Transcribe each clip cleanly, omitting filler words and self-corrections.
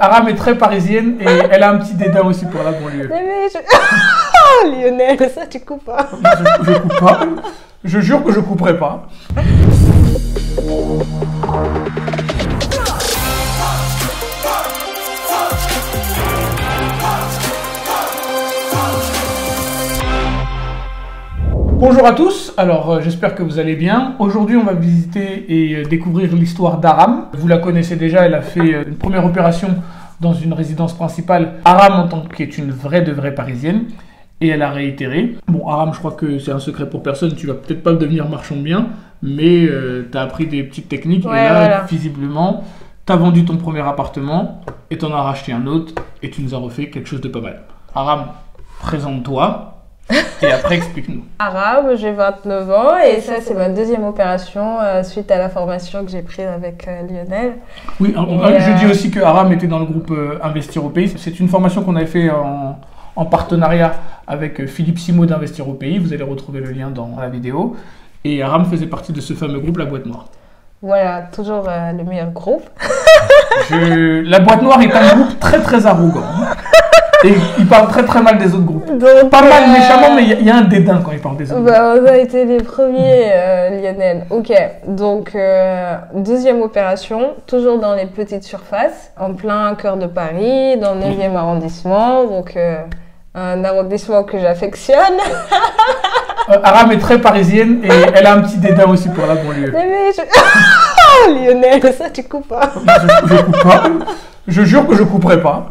Aram est très parisienne et elle a un petit dédain aussi pour la banlieue. Mais je... Lionel, ça tu coupes pas. Je coupe pas. Je jure que je couperai pas. Bonjour à tous, alors j'espère que vous allez bien. Aujourd'hui on va visiter et découvrir l'histoire d'Aram. Vous la connaissez déjà, elle a fait une première opération dans une résidence principale. Aram en tant qu'est une vraie parisienne. Et elle a réitéré. Bon, Aram, je crois que c'est un secret pour personne, tu vas peut-être pas devenir marchand de biens, mais tu as appris des petites techniques. Ouais, et là, voilà. Visiblement, tu as vendu ton premier appartement et tu en as racheté un autre et tu nous as refait quelque chose de pas mal. Aram, présente-toi et après explique-nous. Aram, j'ai 29 ans et ça c'est ma deuxième opération suite à la formation que j'ai prise avec Lionel. Oui, je dis aussi que Aram était dans le groupe Investir au Pays. C'est une formation qu'on avait fait en partenariat avec Philippe Simot d'Investir au Pays. Vous allez retrouver le lien dans la vidéo. Et Aram faisait partie de ce fameux groupe, La Boîte Noire. Voilà, toujours le meilleur groupe. La Boîte Noire est un groupe très arrogant. Et il parle très mal des autres groupes. Donc, pas mal méchamment, mais il y a un dédain quand il parle des autres. Bah, on a été les premiers, Lionel. Ok, donc deuxième opération, toujours dans les petites surfaces, en plein cœur de Paris, dans le 9e arrondissement, donc un arrondissement que j'affectionne. Aram est très parisienne et elle a un petit dédain aussi pour la banlieue. Mais Lionel, ça tu coupes pas. Je coupe pas. Je jure que je couperai pas.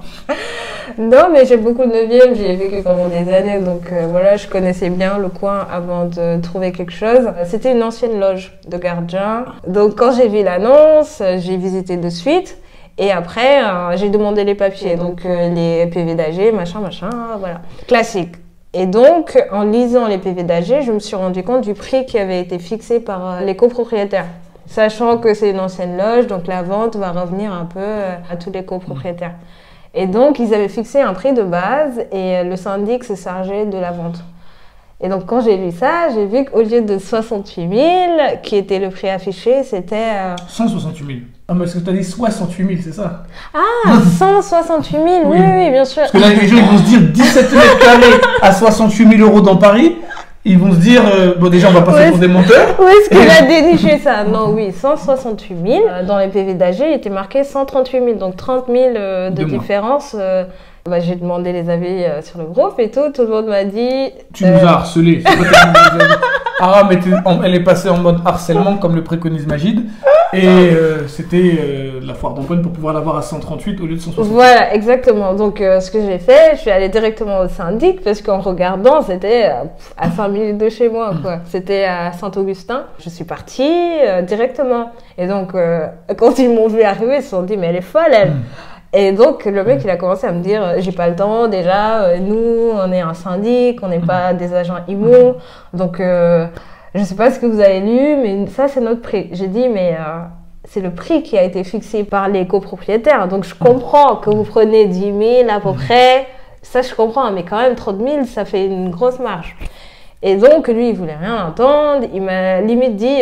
Non, mais j'ai beaucoup de 9e, j'y ai vécu pendant des années, donc voilà, je connaissais bien le coin avant de trouver quelque chose. C'était une ancienne loge de gardiens. Donc quand j'ai vu l'annonce, j'ai visité de suite. Et après, j'ai demandé les papiers, donc les PV d'AG, machin, voilà. Classique. Et donc, en lisant les PV d'AG, je me suis rendu compte du prix qui avait été fixé par les copropriétaires. Sachant que c'est une ancienne loge, donc la vente va revenir un peu à tous les copropriétaires. Et donc, ils avaient fixé un prix de base et le syndic se chargeait de la vente. Et donc, quand j'ai lu ça, j'ai vu qu'au lieu de 68 000, qui était le prix affiché, c'était... 168 000. Ah, mais est-ce que tu as dit 68 000, c'est ça? Ah, 168 000, oui, bien sûr. Parce que là, les gens ils vont se dire 17 mètres carrés à 68 000 euros dans Paris. Ils vont se dire, bon déjà on va passer pour des menteurs. Où est-ce qu'il a déniché ça? Non, oui, 168 000. Dans les PV d'AG, il était marqué 138 000, donc 30 000 de différence. J'ai demandé les avis sur le groupe et tout le monde m'a dit... Tu nous as harcelés. Aram elle est passée en mode harcèlement comme le préconise Magid. Et c'était la foire d'Antoine pour pouvoir l'avoir à 138 au lieu de 160. Voilà, exactement. Donc, ce que j'ai fait, je suis allée directement au syndic parce qu'en regardant, c'était à 5 minutes de chez moi, quoi. C'était à Saint-Augustin. Je suis partie directement. Et donc, quand ils m'ont vu arriver, ils se sont dit, mais elle est folle, elle. Et donc, le mec, il a commencé à me dire, j'ai pas le temps, déjà, nous, on est un syndic, on n'est pas des agents IMO. Donc, je sais pas ce que vous avez lu, mais ça, c'est notre prix. J'ai dit, mais c'est le prix qui a été fixé par les copropriétaires. Donc, je comprends que vous prenez 10 000 à peu près. Ça, je comprends. Mais quand même, 30 000, ça fait une grosse marge. Et donc, lui, il voulait rien entendre. Il m'a limite dit,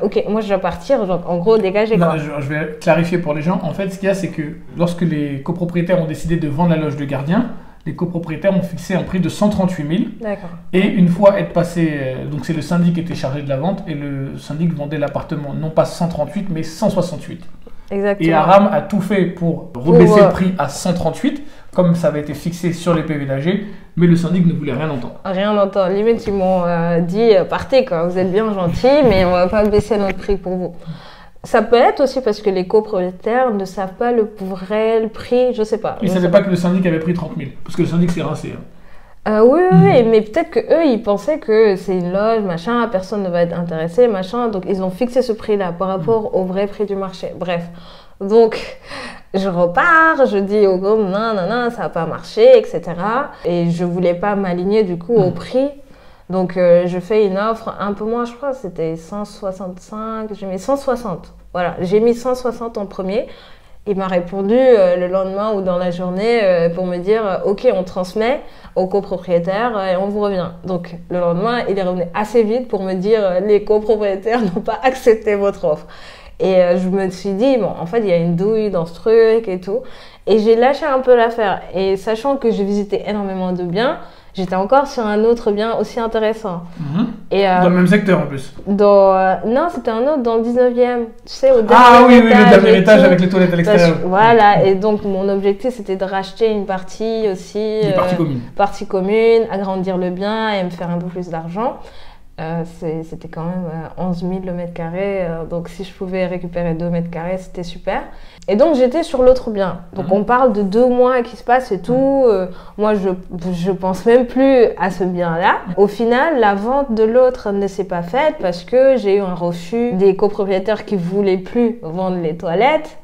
ok, moi, je dois partir. Donc, en gros, dégagez quoi. Je vais clarifier pour les gens. En fait, ce qu'il y a, c'est que lorsque les copropriétaires ont décidé de vendre la loge de gardien, les copropriétaires ont fixé un prix de 138 000. D'accord. Et une fois être passé, donc c'est le syndic qui était chargé de la vente, et le syndic vendait l'appartement non pas 138 mais 168. Exactement. Et Aram a tout fait pour rebaisser le prix à 138, comme ça avait été fixé sur les PV d'AG, mais le syndic ne voulait rien entendre. Rien entendre. Limite, ils m'ont dit, partez quoi, vous êtes bien gentils, mais on va pas baisser notre prix pour vous. Ça peut être aussi parce que les copropriétaires ne savent pas le vrai prix, je sais pas. Ils ne savaient pas que le syndic avait pris 30 000, parce que le syndic s'est rincé. Oui, mais peut-être que eux, ils pensaient que c'est une loge, machin, personne ne va être intéressé, machin, donc ils ont fixé ce prix-là par rapport au vrai prix du marché. Bref, donc je repars, je dis au groupe, non, ça va pas marcher, etc. Et je voulais pas m'aligner du coup au prix. Donc, je fais une offre un peu moins, je crois, c'était 165, j'ai mis 160. Voilà, j'ai mis 160 en premier. Il m'a répondu le lendemain ou dans la journée pour me dire « Ok, on transmet au copropriétaire et on vous revient. » Donc, le lendemain, il est revenu assez vite pour me dire « Les copropriétaires n'ont pas accepté votre offre. » Et je me suis dit, bon, en fait, il y a une douille dans ce truc et tout. Et j'ai lâché un peu l'affaire. Et sachant que j'ai visité énormément de biens, j'étais encore sur un autre bien aussi intéressant. Et, dans le même secteur en plus. Non, c'était un autre dans le 19e. Tu sais, au dernier Ah oui, étage. le dernier étage avec les toilettes à l'extérieur. Voilà, et donc mon objectif c'était de racheter une partie aussi. Une partie commune. Partie commune, agrandir le bien et me faire un peu plus d'argent. C'était quand même 11 000 le mètre carré, donc si je pouvais récupérer 2 mètres carrés, c'était super. Et donc j'étais sur l'autre bien. Donc on parle de 2 mois qui se passent et tout. Moi je pense même plus à ce bien-là. Au final, la vente de l'autre ne s'est pas faite parce que j'ai eu un refus des copropriétaires qui voulaient plus vendre les toilettes.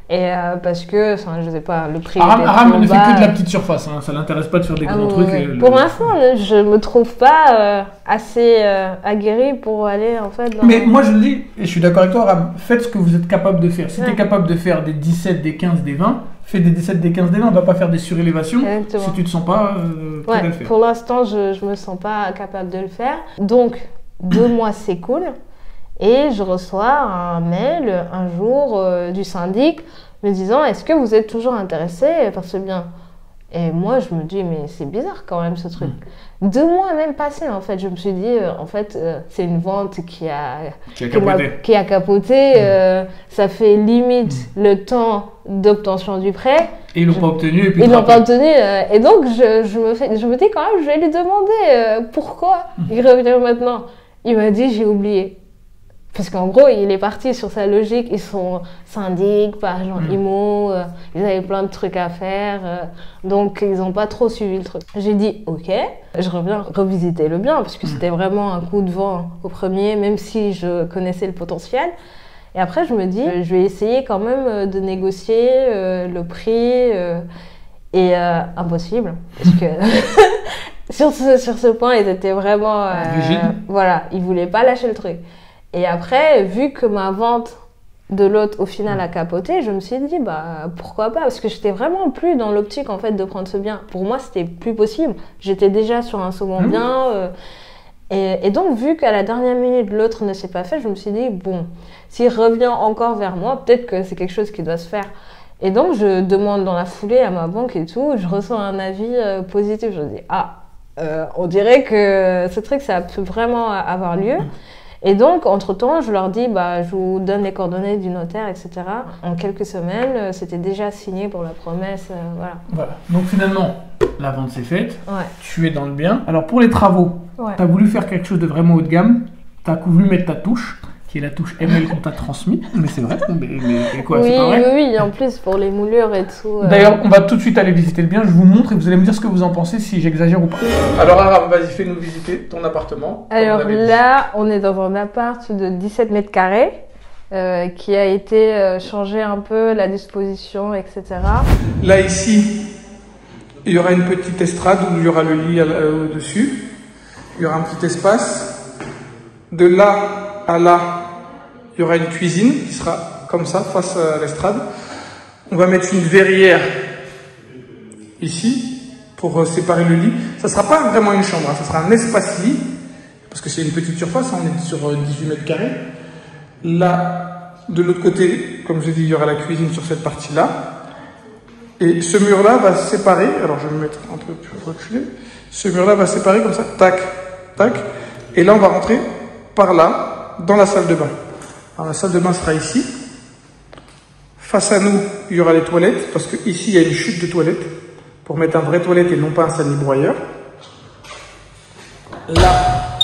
Et parce que, enfin, je sais pas, le prix. Aram ne fait que de la petite surface, hein. Ça l'intéresse pas de faire des gros trucs. Pour l'instant, je me trouve pas assez aguerrie pour aller en fait. Mais moi je le dis, et je suis d'accord avec toi, Aram, faites ce que vous êtes capable de faire. Si tu es capable de faire des 17, des 15, des 20, fais des 17, des 15, des 20. On ne va pas faire des surélévations. Exactement. Si tu te sens pas prêt à le faire. Pour l'instant, je me sens pas capable de le faire. Donc, 2 mois c'est cool. Et je reçois un mail un jour du syndic me disant « Est-ce que vous êtes toujours intéressé par ce bien ?» Et moi, je me dis « Mais c'est bizarre quand même ce truc. » 2 mois même passés en fait. Je me suis dit en fait c'est une vente qui a capoté. Ça fait limite le temps d'obtention du prêt. Et ils l'ont pas obtenu. Ils l'ont pas obtenu. Et donc je me dis quand même je vais lui demander pourquoi il revient maintenant. Il m'a dit « J'ai oublié. » Parce qu'en gros, il est parti sur sa logique. Ils sont syndics, pas agents IMO, ils avaient plein de trucs à faire. Donc, ils n'ont pas trop suivi le truc. J'ai dit, ok, je reviens revisiter le bien, parce que c'était vraiment un coup de vent au premier, même si je connaissais le potentiel. Et après, je me dis, je vais essayer quand même de négocier le prix. Et impossible, parce que sur ce point, ils étaient vraiment... voilà, ils ne voulaient pas lâcher le truc. Et après, vu que ma vente de l'autre au final a capoté, je me suis dit bah pourquoi pas, parce que j'étais vraiment plus dans l'optique en fait de prendre ce bien. Pour moi, c'était plus possible. J'étais déjà sur un second bien. Et donc, vu qu'à la dernière minute, l'autre ne s'est pas fait, je me suis dit bon, s'il revient encore vers moi, peut-être que c'est quelque chose qui doit se faire. Et donc, je demande dans la foulée à ma banque et tout, je reçois un avis positif. Je me dis on dirait que ce truc, ça peut vraiment avoir lieu. Et donc, entre-temps, je leur dis, je vous donne les coordonnées du notaire, etc. En quelques semaines, c'était déjà signé pour la promesse, voilà. Donc finalement, la vente s'est faite, tu es dans le bien. Alors pour les travaux, tu as voulu faire quelque chose de vraiment haut de gamme, tu as voulu mettre ta touche, qui est la touche ML qu'on t'a transmise, mais c'est vrai, mais quoi, c'est pas vrai? Oui, en plus pour les moulures et tout. D'ailleurs, on va tout de suite aller visiter le bien, je vous montre et vous allez me dire ce que vous en pensez, si j'exagère ou pas. Alors Aram, vas-y, fais-nous visiter ton appartement. Alors là, on est dans un appart de 17 mètres carrés qui a été changé un peu, la disposition, etc. Là, ici, il y aura une petite estrade où il y aura le lit au-dessus. Il y aura un petit espace. De là à là, il y aura une cuisine qui sera comme ça, face à l'estrade. On va mettre une verrière ici pour séparer le lit. Ça ne sera pas vraiment une chambre, ça sera un espace lit, parce que c'est une petite surface, on est sur 18 mètres carrés. Là, de l'autre côté, comme j'ai dit, il y aura la cuisine sur cette partie-là. Et ce mur-là va se séparer. Alors, je vais me mettre un peu plus reculé. Ce mur-là va se séparer comme ça, tac, tac. Et là, on va rentrer par là, dans la salle de bain. Alors, la salle de bain sera ici. Face à nous, il y aura les toilettes, parce que ici il y a une chute de toilettes, pour mettre un vrai toilette et non pas un salibroyeur. Là,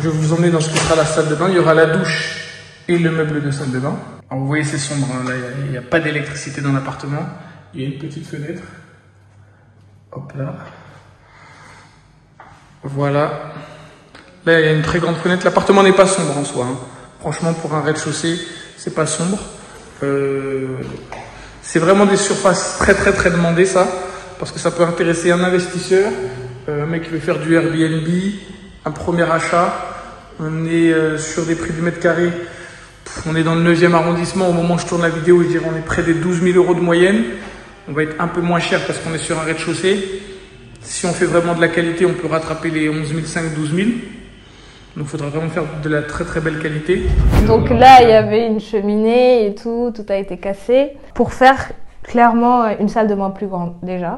je vais vous emmener dans ce qui sera la salle de bain. Il y aura la douche et le meuble de salle de bain. Alors, vous voyez, c'est sombre, hein. Là, il n'y a pas d'électricité dans l'appartement. Il y a une petite fenêtre. Hop là. Voilà. Là, il y a une très grande fenêtre. L'appartement n'est pas sombre en soi, hein. Franchement, pour un rez-de-chaussée, c'est pas sombre. C'est vraiment des surfaces très demandées, ça, parce que ça peut intéresser un investisseur, un mec qui veut faire du Airbnb, un premier achat. On est sur des prix du mètre carré. On est dans le 9e arrondissement. Au moment où je tourne la vidéo, je dirais on est près des 12 000 € de moyenne. On va être un peu moins cher parce qu'on est sur un rez-de-chaussée. Si on fait vraiment de la qualité, on peut rattraper les 11 500, 12 000. Donc il faudra vraiment faire de la très très belle qualité. Donc là, il y avait une cheminée et tout a été cassé pour faire clairement une salle de bain plus grande déjà.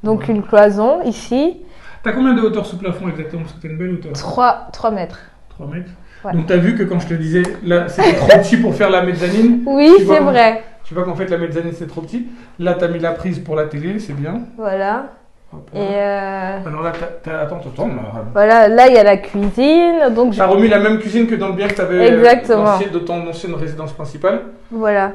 Donc une cloison ici. T'as combien de hauteur sous plafond exactement? Parce que t'as une belle hauteur. 3 mètres. 3 mètres. Ouais. Donc t'as vu que quand je te disais, là c'était trop petit pour faire la mezzanine. Oui, c'est vrai. Tu vois qu'en fait la mezzanine c'est trop petit. Là t'as mis la prise pour la télé, c'est bien. Voilà. Hop, Et alors là, attends. voilà, là il y a la cuisine. Donc t'as remis la même cuisine que dans le bien que t'avais de ton ancienne résidence principale. Voilà.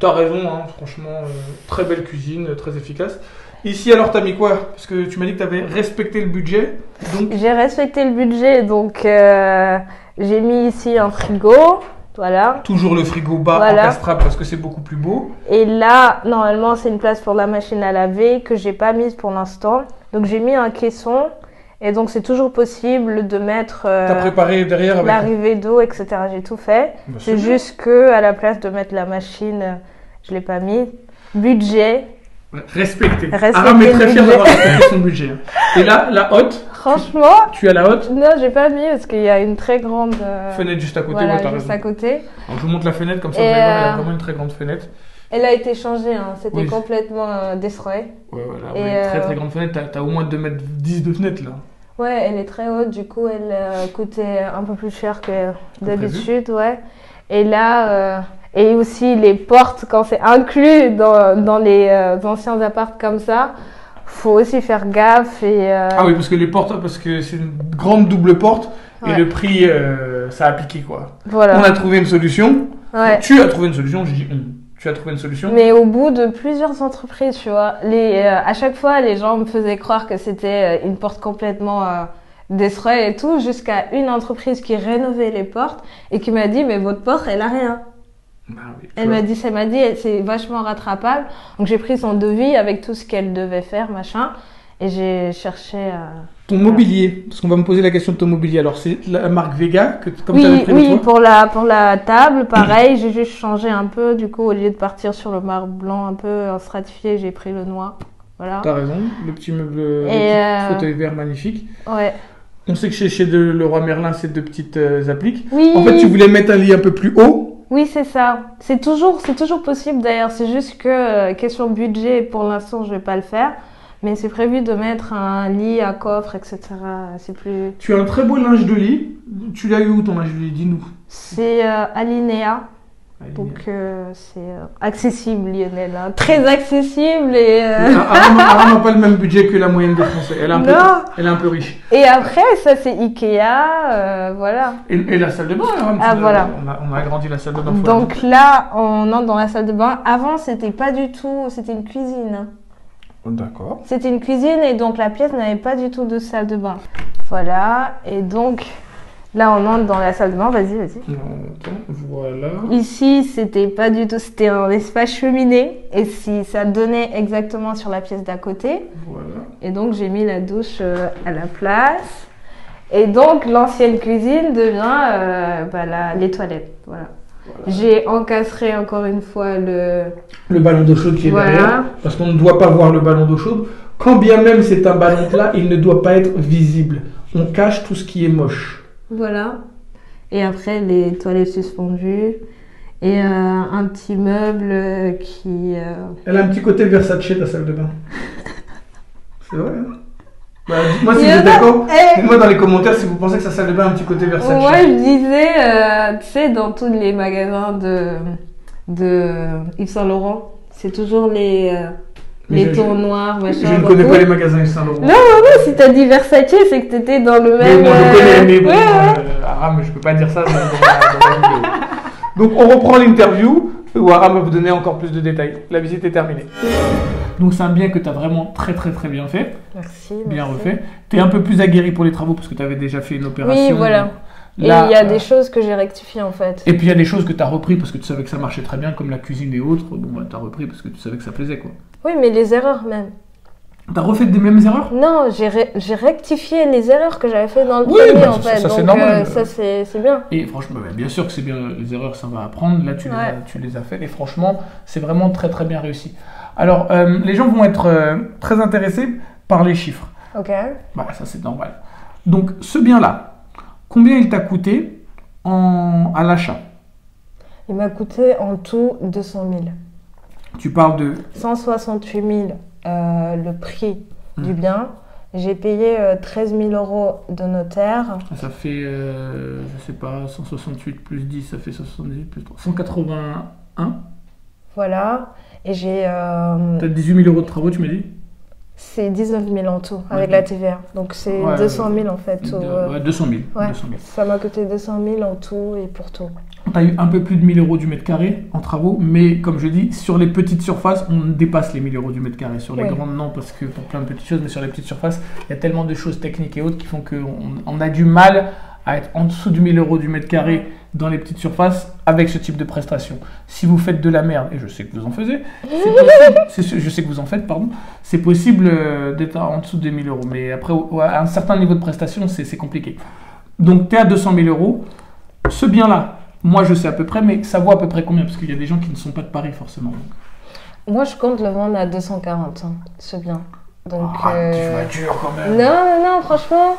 T'as raison, hein, franchement, très belle cuisine, très efficace. Ici alors t'as mis quoi? Parce que tu m'as dit que t'avais respecté le budget. Donc... J'ai respecté le budget, donc j'ai mis ici un frigo. Voilà. Toujours le frigo bas encastrable parce que c'est beaucoup plus beau. Et là, normalement, c'est une place pour la machine à laver que j'ai pas mise pour l'instant. Donc j'ai mis un caisson et donc c'est toujours possible de mettre t'as préparé derrière avec l'arrivée d'eau, etc. J'ai tout fait. Bah, c'est juste que à la place de mettre la machine, je l'ai pas mis. Budget. Respecté. Aram est très fier d'avoir respecté son budget. Et là, la hotte. Franchement. Tu as la hotte? Non, j'ai pas mis parce qu'il y a une très grande fenêtre juste à côté. Voilà, t'as juste raison. à côté. Alors, je vous montre la fenêtre comme ça. Vous allez voir, elle a vraiment une très grande fenêtre. Elle a été changée, hein. C'était complètement destroy. Ouais, voilà. Et très très grande fenêtre. T'as au moins 2,10 mètres de fenêtre là. Ouais, elle est très haute. Du coup, elle coûtait un peu plus cher que d'habitude, ouais. Et là. Et aussi les portes, quand c'est inclus dans les anciens apparts comme ça, faut aussi faire gaffe. Ah oui, parce que les portes, parce que c'est une grande double porte et le prix, ça a piqué quoi. Voilà. On a trouvé une solution. Ouais. Tu as trouvé une solution, je dis tu as trouvé une solution. Mais au bout de plusieurs entreprises, tu vois, à chaque fois, les gens me faisaient croire que c'était une porte complètement destroy et tout, jusqu'à une entreprise qui rénovait les portes et qui m'a dit, mais votre porte, elle a rien. Bah oui, elle m'a dit, c'est vachement rattrapable. Donc j'ai pris son devis avec tout ce qu'elle devait faire, machin, et j'ai cherché ton mobilier, parce qu'on va me poser la question de ton mobilier. Alors c'est la marque Vega que comme tu avais pris oui, pour la table, pareil, j'ai juste changé un peu. Du coup, au lieu de partir sur le marbre blanc un peu stratifié, j'ai pris le noir. Voilà. T'as raison, le petit meuble, le petit fauteuil vert magnifique. Ouais. On sait que chez Leroy Merlin, c'est 2 petites appliques. Oui. En fait, tu voulais mettre un lit un peu plus haut. Oui, c'est ça. C'est toujours possible d'ailleurs. C'est juste que, question budget, pour l'instant, je vais pas le faire. Mais c'est prévu de mettre un lit à coffre, etc. C'est plus... Tu as un très beau linge de lit. Tu l'as eu où ton linge de lit? Dis-nous. C'est Alinea. Donc c'est accessible, Lionel. Hein. Très accessible et... Aram n'a pas le même budget que la moyenne des Français. Elle est un peu riche. Et après, ça c'est Ikea, voilà. Et la salle de bain, Aram, voilà. On a agrandi la salle de bain. Donc là, on entre dans la salle de bain. Avant, c'était pas du tout... C'était une cuisine. D'accord. C'était une cuisine et donc la pièce n'avait pas du tout de salle de bain. Voilà. Et donc... Là, on entre dans la salle de bain. Vas-y. Voilà. Ici, c'était pas du tout... C'était un espace cheminée. Et si ça donnait exactement sur la pièce d'à côté. Voilà. Et donc, j'ai mis la douche à la place. Et donc, l'ancienne cuisine devient les toilettes. Voilà. J'ai encastré encore une fois le ballon d'eau chaude qui est derrière. Parce qu'on ne doit pas voir le ballon d'eau chaude. Quand bien même c'est un ballon plat, il ne doit pas être visible. On cache tout ce qui est moche. Voilà. Et après, les toilettes suspendues. Et un petit meuble qui... Elle a un petit côté Versace, ta salle de bain. C'est vrai, hein? Bah, dites-moi si vous êtes d'accord. Dites-moi dans les commentaires si vous pensez que sa salle de bain a un petit côté Versace. Moi, je disais, tu sais, dans tous les magasins de Yves Saint Laurent, c'est toujours les tons noirs, machin. Je ne connais pas les magasins Yves Saint Laurent. Non, si t'as dit Versace, c'est que t'étais dans le même... Mais moi, je connais, mais bon, Aram, je peux pas dire ça dans la vidéo. Donc, on reprend l'interview où Aram va vous donner encore plus de détails. La visite est terminée. Donc, c'est un bien que tu as vraiment très bien fait. Merci. Bien refait. Tu es un peu plus aguerri pour les travaux parce que tu avais déjà fait une opération. Oui, voilà. Là, et il y a des choses que j'ai rectifiées en fait. Et puis il y a des choses que tu as repris parce que tu savais que ça marchait très bien, comme la cuisine et autres. Bon, bah, tu as repris parce que tu savais que ça plaisait, quoi. Oui, mais les erreurs même. T'as refait des mêmes erreurs? Non, j'ai rectifié les erreurs que j'avais fait dans le premier en fait. Ça donc c'est normal. Ça c'est bien. Et franchement, bien sûr que c'est bien, les erreurs ça va apprendre. Là tu les as fait et franchement c'est vraiment très bien réussi. Alors les gens vont être très intéressés par les chiffres. Ok. Bah ça c'est normal. Donc ce bien là, Combien il t'a coûté à l'achat? Il m'a coûté en tout 200 000. Tu parles de 168 000 le prix du bien. J'ai payé 13 000 euros de notaire. Ça fait, je sais pas, 168 plus 10, ça fait 78 plus 3, 181. Voilà. Et j'ai... T'as 18 000 euros de travaux, tu m'as dit? C'est 19 000 en tout, avec la TVA. Donc c'est 200 000 en fait. 200 000. Ouais, 200 000. ça m'a coûté 200 000 en tout et pour tout. Tu as eu un peu plus de 1000 euros du mètre carré en travaux, mais comme je dis, sur les petites surfaces, on dépasse les 1000 euros du mètre carré. Sur les grandes, non, parce que pour plein de petites choses, mais sur les petites surfaces, il y a tellement de choses techniques et autres qui font qu'on a du mal à être en dessous de 1000 euros du mètre carré dans les petites surfaces avec ce type de prestation. Si vous faites de la merde, et je sais que vous en faisiez, je sais que vous en faites, pardon, c'est possible d'être en dessous de 1000 euros. Mais après, à un certain niveau de prestation, c'est compliqué. Donc, tu es à 200 000 euros. Ce bien-là, moi je sais à peu près, mais ça vaut à peu près combien? Parce qu'il y a des gens qui ne sont pas de Paris forcément. Donc. Moi, je compte le vendre à 240, hein, ce bien. Donc, tu vas dur quand même. Non, franchement,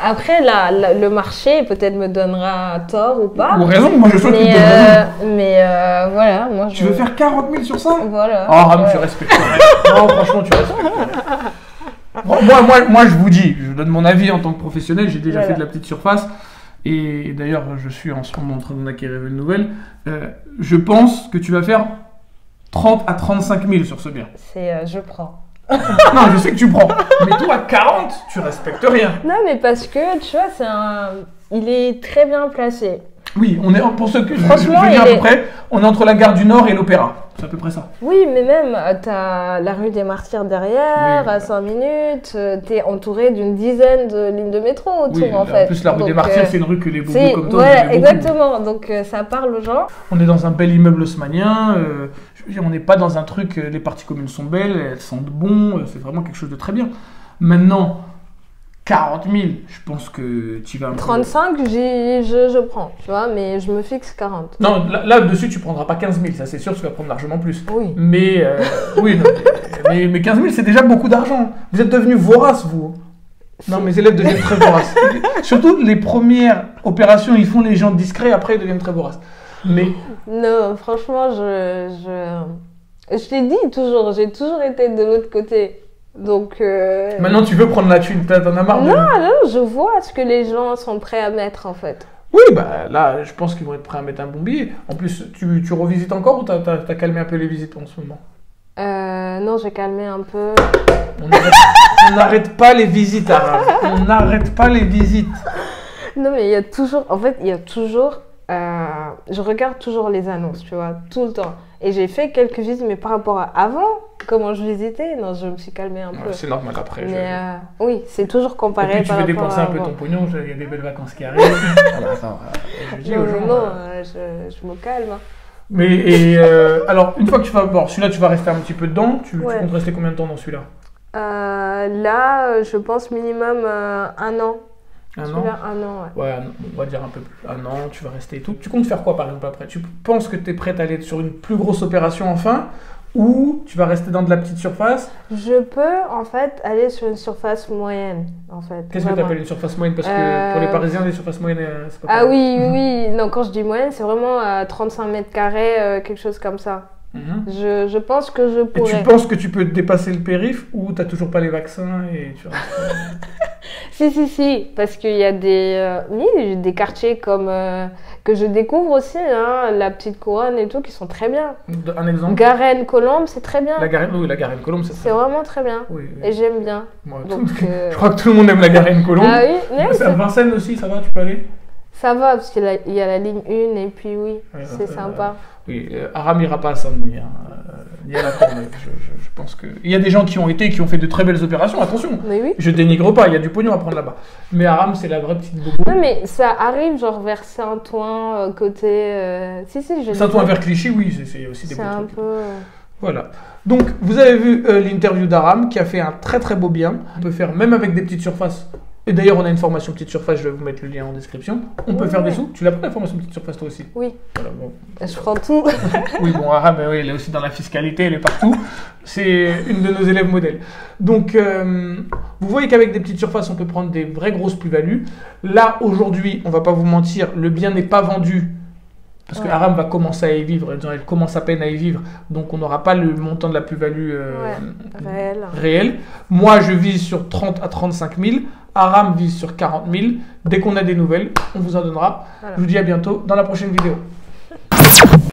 après, le marché peut-être me donnera tort ou pas. Ou raison, moi je souhaite qu'il te donne raison. Mais voilà, moi Tu veux faire 40 000 sur ça? Voilà. Oh, Ram, tu respectes. Non, franchement, tu respectes. Moi, je vous dis, je donne mon avis en tant que professionnel, j'ai déjà fait de la petite surface. Et d'ailleurs, je suis en ce moment en train d'en acquérir une nouvelle. Je pense que tu vas faire 30 à 35 000 sur ce bien. Je prends. Non, je sais que tu prends. Mais toi, à 40, tu respectes rien. Non, mais parce que, tu vois, il est très bien placé. Oui, on est, pour ceux que je veux dire à peu près, on est entre la gare du Nord et l'Opéra. C'est à peu près ça. Oui, mais même, t'as la rue des Martyrs derrière, à 5 minutes, t'es entouré d'une dizaine de lignes de métro autour, en fait. En plus, la rue des Martyrs, c'est une rue que les bobos comme toi... Ouais, exactement. Donc, ça parle aux gens. On est dans un bel immeuble haussmannien. Je veux dire, on n'est pas dans un truc... les parties communes sont belles, elles sentent bon. C'est vraiment quelque chose de très bien. Maintenant... 40 000, je pense que tu vas... 35, je prends, tu vois, mais je me fixe 40. Non, là-dessus, tu prendras pas 15 000, ça c'est sûr, tu vas prendre largement plus. Oui. Mais, oui, non, mais 15 000, c'est déjà beaucoup d'argent. Vous êtes devenus voraces, vous. Non, mes élèves deviennent très voraces. Surtout, les premières opérations, ils font les gens discrets, après, ils deviennent très voraces. Mais... Non, franchement, je t'ai dit toujours, j'ai toujours été de l'autre côté. Donc maintenant tu veux prendre la thune, t'en as marre de... Non, je vois ce que les gens sont prêts à mettre en fait. Oui, bah là je pense qu'ils vont être prêts à mettre un bon billet. En plus, tu revisites encore ou t'as calmé un peu les visites en ce moment? Non, j'ai calmé un peu. On n'arrête pas les visites, Aram. On n'arrête pas les visites. Non mais il y a toujours, je regarde toujours les annonces, tu vois, tout le temps. Et j'ai fait quelques visites, mais par rapport à avant, comment je visitais, non, je me suis calmée un peu. C'est normal après. Mais oui, c'est toujours comparé. Et puis tu veux dépenser un peu ton pognon, il y a des belles vacances qui arrivent. Je dis aux gens, je me calme. Mais alors, une fois que tu vas... Bon, celui-là, tu vas rester un petit peu dedans. Tu comptes rester combien de temps dans celui-là? Là, je pense minimum 1 an. Un an? Ouais, on va dire un peu plus. 1 an, tu vas rester et tout. Tu comptes faire quoi par exemple après? Tu penses que tu es prête à aller sur une plus grosse opération enfin? Ou tu vas rester dans de la petite surface? Je peux en fait aller sur une surface moyenne en fait. Qu'est-ce que tu appelles une surface moyenne? Parce que pour les Parisiens, les surfaces moyennes, c'est pas pareil. Oui. Non, quand je dis moyenne, c'est vraiment 35 mètres carrés, quelque chose comme ça. Je pense que je pourrais. Et tu penses que tu peux dépasser le périph' ou t'as toujours pas les vaccins et tu restes... Si, parce qu'il y a des quartiers comme que je découvre aussi, hein, la Petite Couronne et tout, qui sont très bien. Un exemple? Garenne, Colombes, c'est très bien. La Garenne, Colombes, c'est vraiment très bien. Oui. Et j'aime bien. Moi, donc, je crois que tout le monde aime la Garenne, Colombes. Ah oui, à Vincennes aussi, ça va, tu peux aller? Ça va, parce qu'il y a la ligne 1 et puis c'est sympa. Oui, Aram n'ira pas à Saint-Denis, ni à la Courneuve. Je pense que... Il y a des gens qui ont été et qui ont fait de très belles opérations, attention. Mais oui. Je dénigre pas, il y a du pognon à prendre là-bas. Mais Aram, c'est la vraie petite bobo. Non, mais ça arrive genre vers Saint-Ouen, côté... Saint-Ouen vers Clichy, oui, c'est aussi des beaux trucs. C'est un peu... Voilà. Donc, vous avez vu l'interview d'Aram qui a fait un très très beau bien. On peut faire, même avec des petites surfaces, Et d'ailleurs, on a une formation petite surface, je vais vous mettre le lien en description. On peut faire des sous. Tu l'as pas la formation petite surface toi aussi? Oui. Voilà, bon. Je prends tout. Oui, bon, Aram, oui, elle est aussi dans la fiscalité, elle est partout. C'est une de nos élèves modèles. Donc, vous voyez qu'avec des petites surfaces, on peut prendre des vraies grosses plus-values. Là, aujourd'hui, on va pas vous mentir, le bien n'est pas vendu. Parce que Aram va commencer à y vivre, elle commence à peine à y vivre, donc on n'aura pas le montant de la plus-value réelle. Moi, je vise sur 30 à 35 000, Aram vise sur 40 000. Dès qu'on a des nouvelles, on vous en donnera. Voilà. Je vous dis à bientôt dans la prochaine vidéo.